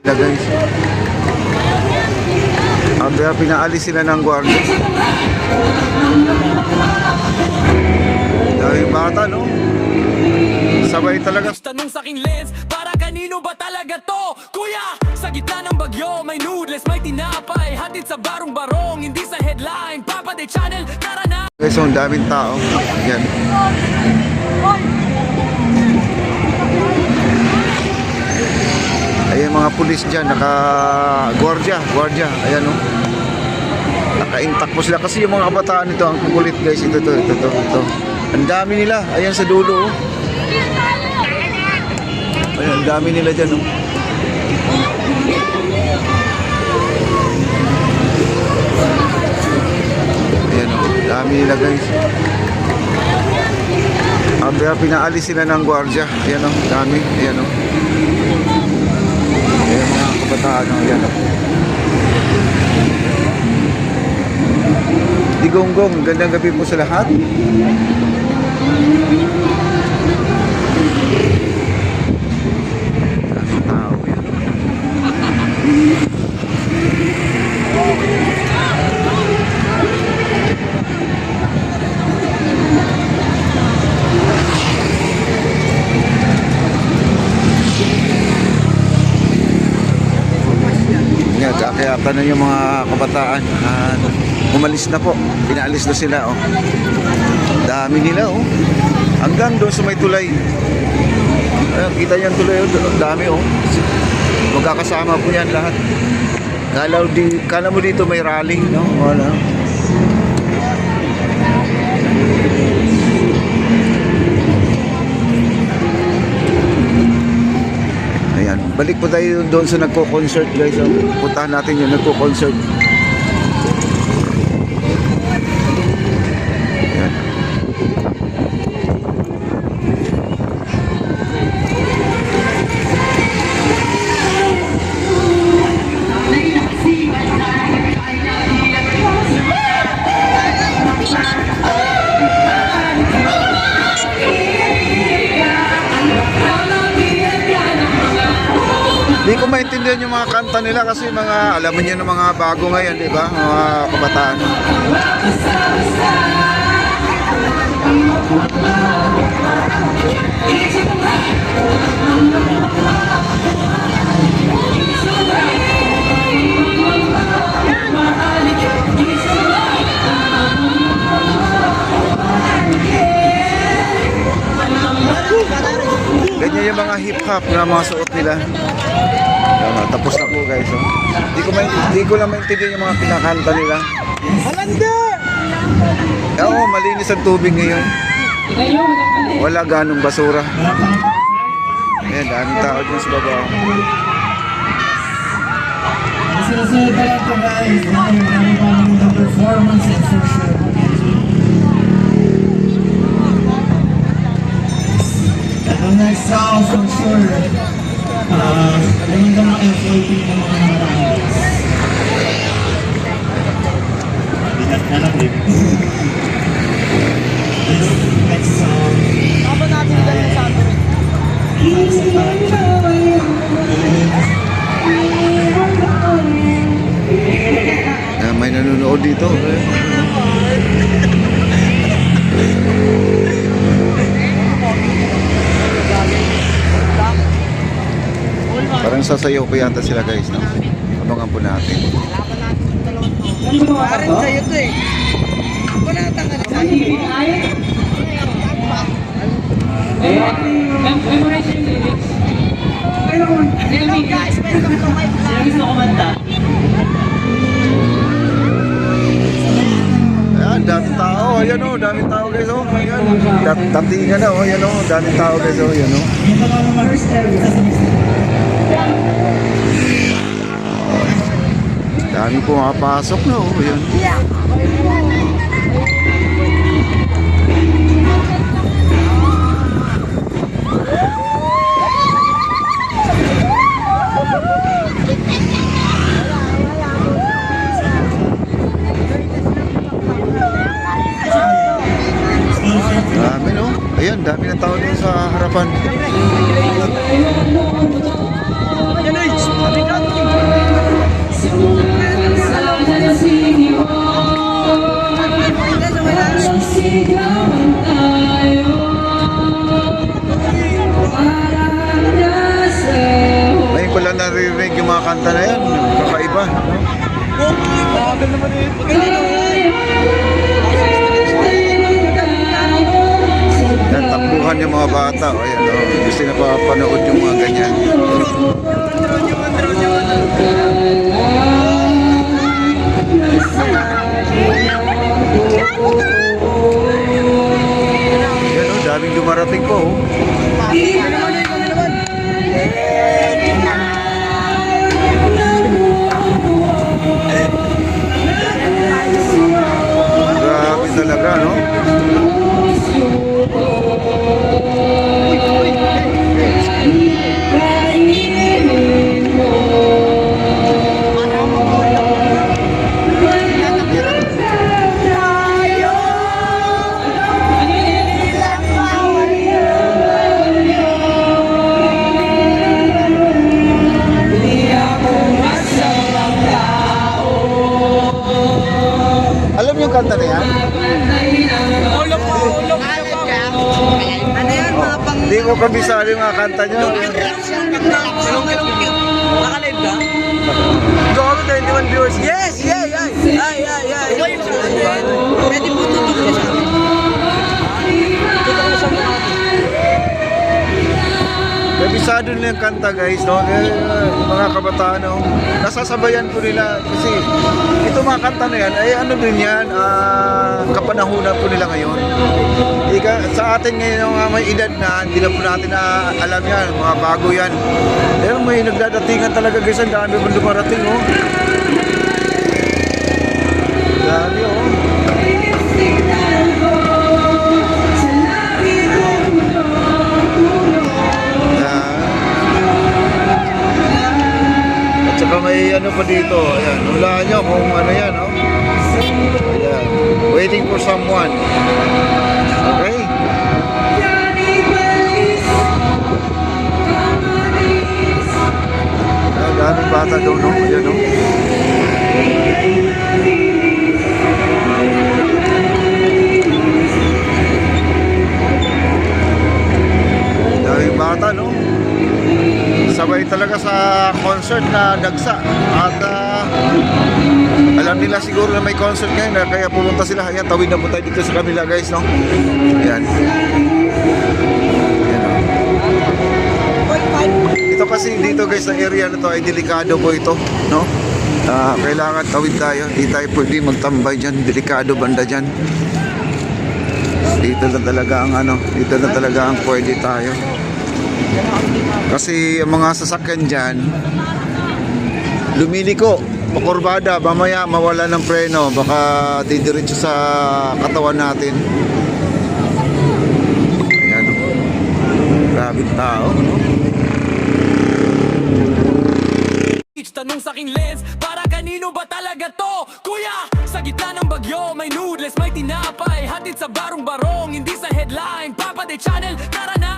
Guys, kaya pinaalis sila ng gwardiya. Dahil bata, no? Sabay talaga. Tanong sa aking lens, para kanino ba talaga to? Kuya, sa gitna ng bagyo, may noodles, may tinapay, hatid sa barong-barong, hindi sa headline, Papa de Channel, tara na! Guys, so, ang daming tao. Yan. Ayan mga pulis dyan, naka-gwardiya, ayan o. Naka-intact po sila kasi yung mga kabataan nito, ang kukulit guys, ito. Ang dami nila, ayan sa dulo o. Ayan, ang dami nila dyan o. Ayan o, dami nila guys. Kaya pinaalis sila ng gwardiya, ayan o, dami, ayan o. Ayan mga kabataan, ayan o. Digonggong, gandang gabi po sa lahat. Daming tao yan. Kaya na yung mga kabataan umalis na po, pinaalis na sila oh. Dami nila oh. Hanggang doon sa may tulay. Ayun, kita yan tulay oh. Dami oh. Magkakasama po yan lahat. Kala mo dito may rally no? Wala. Ayan, balik po tayo doon sa nagko-concert guys. Oh. Puntahan natin yung nagko-concert. Hindi ko maintindihan yung mga kanta nila kasi mga, alam mo niyo ng mga bago ngayon, di ba? Mga kabataan. Ganyan yung mga hip-hop na mga suot nila. Tapos na po guys. Oh. Hindi ko lang maintindihan yung mga pinakanta nila. Halanda! Oo, malinis ang tubig ngayon. Wala ganong basura. Ayan, daming tao dyan sa baba. Sinasunod na lang ito guys. Maraming pamilya ng performance and for sure. Ang next song for sure. Alam mo mga FOP ng mga namarangis. Bigat na lang din. Next song. Ako natin dito sa atin. May nanonood dito. Parang sasayaw pa yata sila guys, no? Abangan po natin. Parang sa'yo to eh. Kunatan ka na sa'yo. Memorize yung lyrics. Hello guys, welcome to my vlog. Sino gusto kumanta? Ayan, daming tao. Ayan o, daming tao guys o. Ayan, datingan na o. Ayan o, daming tao guys o. Ayan o. Dami pumapasok na o. Ayan. Dami no. Ayan, dami ng tao dito sa harapan. Yan eh, kanta na yan. Kakaiba. Yan, takbuhan yung mga bata. O, ayan, o. Gusto na papanood yung mga ganyan. Yan, o. Daming dumarating po. O. Grabe talaga, no? Alam niyo yung kanta na yan? Ano yan, mga pang... Hindi ko kabisado yung mga kanta niyo. Nakalive ka? Gawa ko 21 viewers. Yes! Yeah! Ay! Pwede po tutok niya sa akin. Tutok mo sa mga. Kabisado nila yung kanta, guys, no? Yung mga kabataan, no? Nasasabayan po nila kasi ito mga kanta na yan ay ano din yan, kapanahunan po nila ngayon. Sa atin ngayon yung may edad na hindi na po natin na alam yan, mga bago yan. Pero may nagdadatingan talaga, guys, ang dami mo dumarating, oh. Dami, oh. At saka may ano pa dito, ayan, hulaan nyo kung ano yan, oh. Ayan, waiting for someone. Okay? Ayan, daming bata doon, no? Ayan, no? Daming bata, no? Sabay talaga sa concert na dagsa at alam nila siguro na may concert ngayon kaya pumunta sila. Ayan, tawid na po tayo dito sa kabila, guys, no? Ayan. Ayan, no? Ito kasi dito, guys, sa area na to ay delikado po ito, no? Kailangan tawid tayo, di tayo pwede magtambay dyan, delikado banda dyan. Dito na talaga ang ano, dito na talaga ang pwede tayo. Kasi ang mga sasakyan dyan lumiliko, pakurbada, mamaya mawala ng preno, baka didiretso sa katawan natin. Ayan, oh. Grabe tao, no? Tanong sa aking lens, para kanino ba talaga to? Kuya, sa gitna ng bagyo, may noodles, may tinapay, hatid sa barong-barong, hindi sa headline, Papa de Channel, tara na!